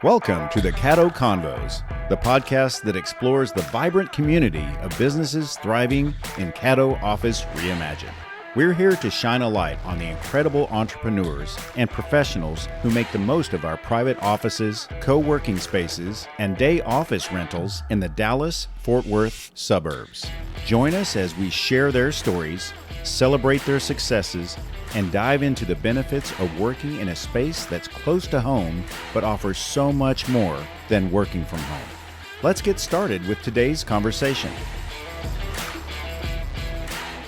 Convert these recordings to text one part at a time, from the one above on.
Welcome to the Caddo Convos, the podcast that explores the vibrant community of businesses thriving in Caddo Office Reimagined. We're here to shine a light on the incredible entrepreneurs and professionals who make the most of our private offices, co-working spaces, and day office rentals in the Dallas-Fort Worth suburbs. Join us as we share their stories, celebrate their successes, and dive into the benefits of working in a space that's close to home but offers so much more than working from home. Let's get started with today's conversation.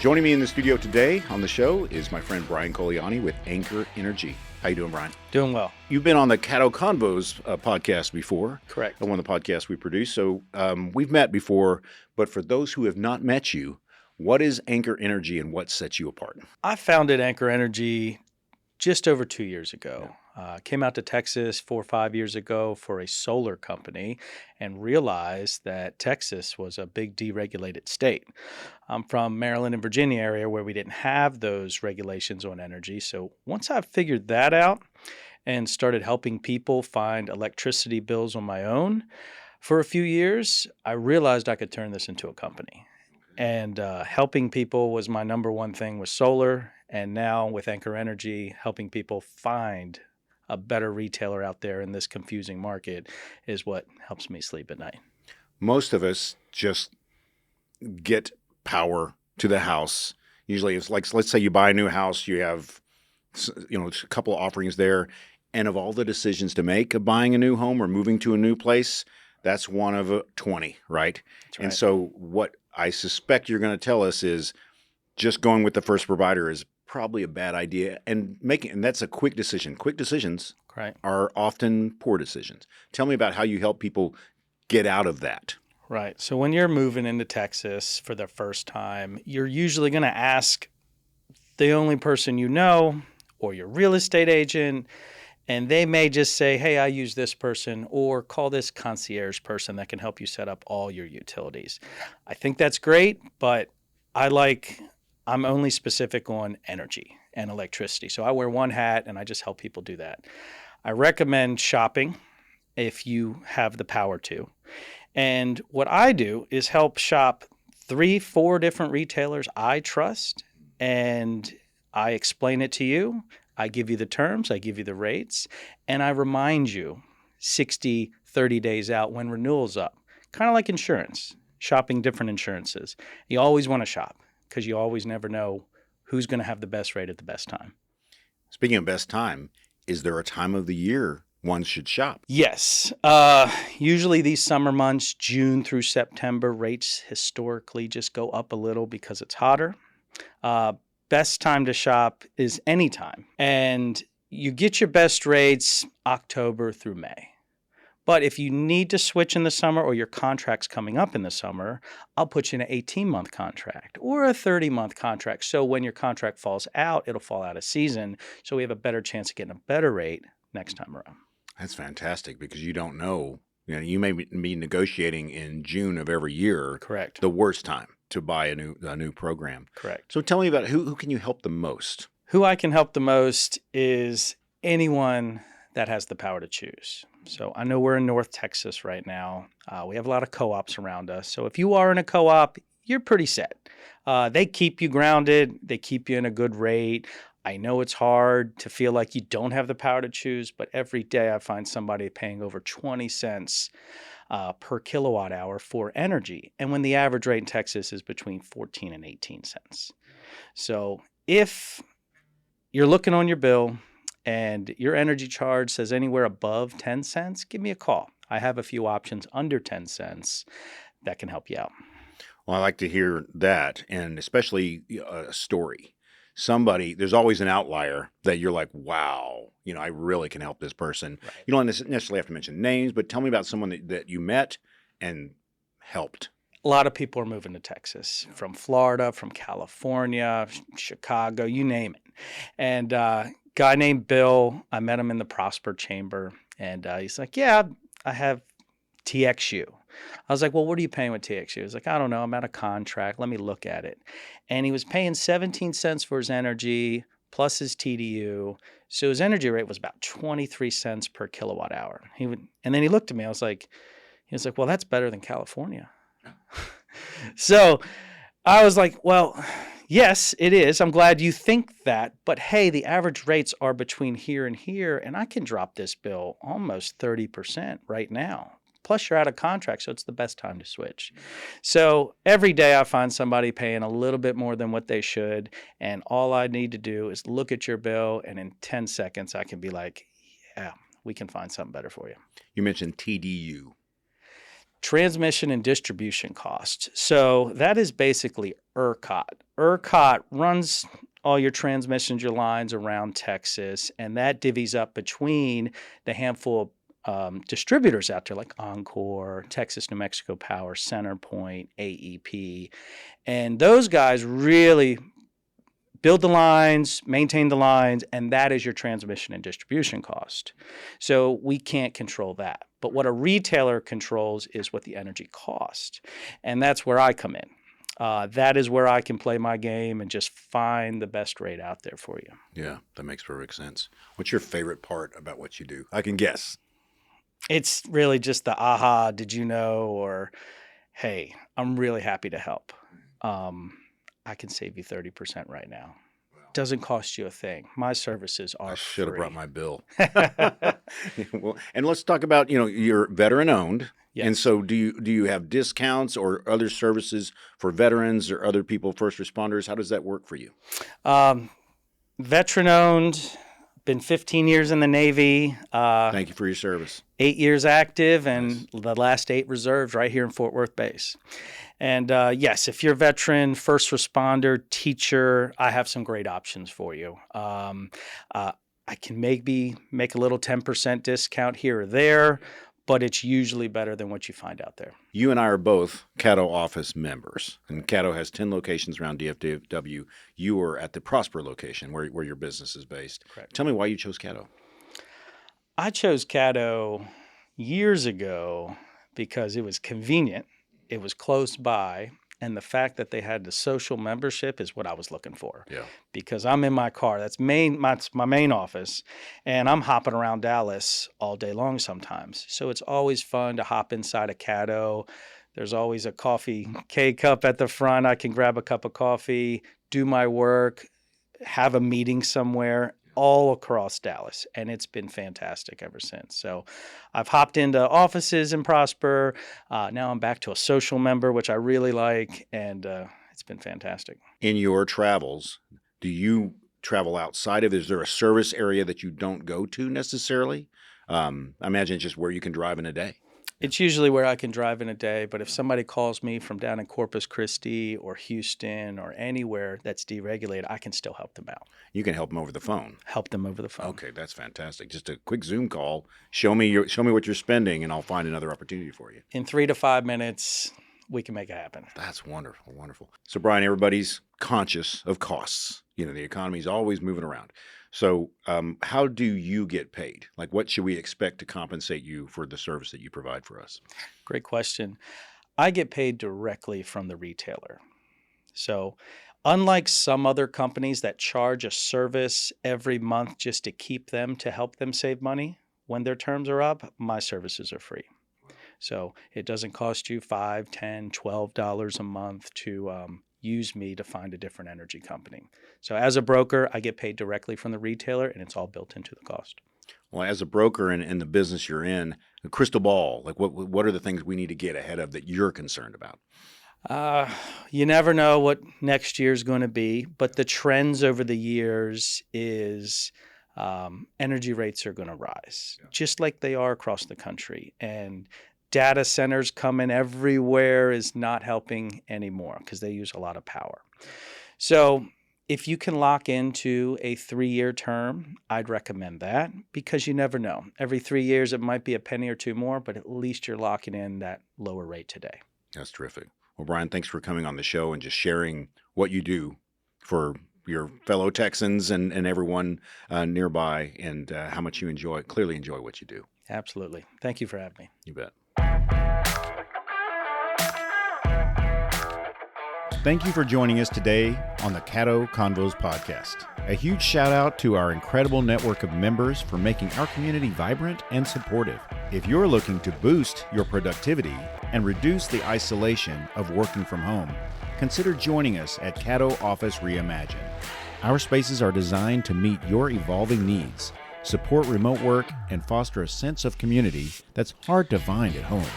Joining me in the studio today on the show is my friend Brian Colaianni with Anchor Energy. How you doing, Brian? Doing well. You've been on the Caddo Convos podcast before. Correct. One of the podcasts we produce. So we've met before, but for those who have not met you, what is Anchor Energy and what sets you apart? I founded Anchor Energy just over 2 years ago. Came out to Texas 4 or 5 years ago for a solar company and realized that Texas was a big deregulated state. I'm from Maryland and Virginia area where we didn't have those regulations on energy. So once I figured that out and started helping people find electricity bills on my own for a few years, I realized I could turn this into a company. And helping people was my number one thing with solar. And now with Anchor Energy, helping people find a better retailer out there in this confusing market is what helps me sleep at night. Most of us just get power to the house. Usually it's like, let's say you buy a new house, you have, a couple of offerings there. And of all the decisions to make of buying a new home or moving to a new place, that's one of 20, right? That's right. And so what I suspect you're going to tell us is just going with the first provider is probably a bad idea, and that's a quick decision. Quick decisions Right. are often poor decisions. Tell me about how you help people get out of that. Right. So when you're moving into Texas for the first time, you're usually going to ask the only person you know or your real estate agent, and they may just say, hey, I use this person, or call this concierge person that can help you set up all your utilities. I think that's great, but I'm only specific on energy and electricity. So I wear one hat and I just help people do that. I recommend shopping if you have the power to. And what I do is help shop 3-4 different retailers I trust, and I explain it to you. I give you the terms, I give you the rates, and I remind you 60, 30 days out when renewal's up. Kind of like insurance, shopping different insurances. You always want to shop because you always never know who's going to have the best rate at the best time. Speaking of best time, is there a time of the year one should shop? Yes. Usually these summer months, June through September, rates historically just go up a little because it's hotter. Best time to shop is anytime. And you get your best rates October through May. But if you need to switch in the summer or your contract's coming up in the summer, I'll put you in an 18-month contract or a 30-month contract. So when your contract falls out, it'll fall out of season. So we have a better chance of getting a better rate next time around. That's fantastic because you don't know. You may be negotiating in June of every year. Correct. The worst time to buy a new program. Correct. So tell me about who can you help the most? Who I can help the most is anyone that has the power to choose. So I know we're in North Texas right now. We have a lot of co-ops around us. So if you are in a co-op, you're pretty set. They keep you grounded. They keep you in a good rate. I know it's hard to feel like you don't have the power to choose, but every day I find somebody paying over 20 cents per kilowatt hour for energy. And when the average rate in Texas is between 14 and 18 cents. So if you're looking on your bill and your energy charge says anywhere above 10 cents, give me a call. I have a few options under 10 cents that can help you out. Well, I like to hear that, and especially a story. There's always an outlier that you're like, wow, I really can help this person. Right. You don't necessarily have to mention names, but tell me about someone that you met and helped. A lot of people are moving to Texas from Florida, from California, Chicago, you name it. And a guy named Bill, I met him in the Prosper Chamber, and he's like, yeah, I have TXU. I was like, well, what are you paying with TXU? He was like, I don't know. I'm out of contract. Let me look at it. And he was paying 17 cents for his energy plus his TDU. So his energy rate was about 23 cents per kilowatt hour. And then he looked at me. He was like, well, that's better than California. So I was like, well, yes, it is. I'm glad you think that. But hey, the average rates are between here and here, and I can drop this bill almost 30% right now. Plus, you're out of contract, so it's the best time to switch. So every day I find somebody paying a little bit more than what they should, and all I need to do is look at your bill, and in 10 seconds I can be like, yeah, we can find something better for you. You mentioned TDU. Transmission and distribution cost. So that is basically ERCOT. ERCOT runs all your transmissions, your lines around Texas, and that divvies up between the handful of distributors out there like Encore, Texas, New Mexico Power, CenterPoint, AEP. And those guys really build the lines, maintain the lines, and that is your transmission and distribution cost. So we can't control that. But what a retailer controls is what the energy cost. And that's where I come in. That is where I can play my game and just find the best rate out there for you. Yeah, that makes perfect sense. What's your favorite part about what you do? I can guess. It's really just the aha, did you know? Or, hey, I'm really happy to help. I can save you 30% right now. Doesn't cost you a thing. My services are I should have free. brought my bill. Well, and let's talk about, you're veteran owned. Yes. And so do you have discounts or other services for veterans or other people, first responders? How does that work for you? Veteran owned, been 15 years in the Navy. Thank you for your service. 8 years active and the last 8 reserves right here in Fort Worth base. And yes, if you're a veteran, first responder, teacher, I have some great options for you. I can maybe make a little 10% discount here or there, but it's usually better than what you find out there. You and I are both Caddo office members, and Caddo has 10 locations around DFW. You are at the Prosper location where your business is based. Correct. Tell me why you chose Caddo. I chose Caddo years ago because it was convenient, it was close by, and the fact that they had the social membership is what I was looking for. Yeah. Because I'm in my car. That's my main office, and I'm hopping around Dallas all day long sometimes. So it's always fun to hop inside a Caddo. There's always a coffee K-cup at the front. I can grab a cup of coffee, do my work, have a meeting somewhere, all across Dallas, and it's been fantastic ever since. So I've hopped into offices in Prosper. Now I'm back to a social member, which I really like, and it's been fantastic. In your travels, do you travel outside of? Is there a service area that you don't go to necessarily? I imagine it's just where you can drive in a day. It's usually where I can drive in a day, but if somebody calls me from down in Corpus Christi or Houston or anywhere that's deregulated, I can still help them out. You can help them over the phone. Help them over the phone. Okay, that's fantastic. Just a quick Zoom call. Show me what you're spending, and I'll find another opportunity for you. In 3 to 5 minutes, we can make it happen. That's wonderful, wonderful. So, Brian, everybody's conscious of costs. The economy is always moving around. So how do you get paid? Like, what should we expect to compensate you for the service that you provide for us? Great question. I get paid directly from the retailer. So unlike some other companies that charge a service every month just to keep them, to help them save money when their terms are up, my services are free. So it doesn't cost you $5, $10, $12 a month to use me to find a different energy company. So as a broker, I get paid directly from the retailer, and it's all built into the cost. Well, as a broker in the business you're in, a crystal ball, like what are the things we need to get ahead of that you're concerned about? You never know what next year's going to be, but the trends over the years is energy rates are going to rise, just like they are across the country. And data centers coming everywhere is not helping anymore because they use a lot of power. So if you can lock into a 3-year term, I'd recommend that because you never know. Every 3 years, it might be a penny or two more, but at least you're locking in that lower rate today. That's terrific. Well, Brian, thanks for coming on the show and just sharing what you do for your fellow Texans and everyone nearby, and how much you clearly enjoy what you do. Absolutely. Thank you for having me. You bet. Thank you for joining us today on the Caddo Convos podcast. A huge shout out to our incredible network of members for making our community vibrant and supportive. If you're looking to boost your productivity and reduce the isolation of working from home, consider joining us at Caddo Office Reimagined. Our spaces are designed to meet your evolving needs, support remote work, and foster a sense of community that's hard to find at home.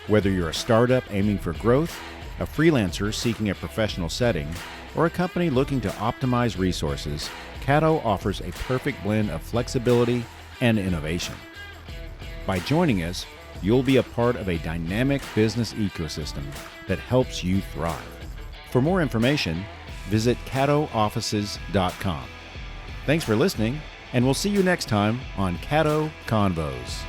Whether you're a startup aiming for growth, a freelancer seeking a professional setting, or a company looking to optimize resources, Caddo offers a perfect blend of flexibility and innovation. By joining us, you'll be a part of a dynamic business ecosystem that helps you thrive. For more information, visit caddooffices.com. Thanks for listening, and we'll see you next time on Caddo Convos.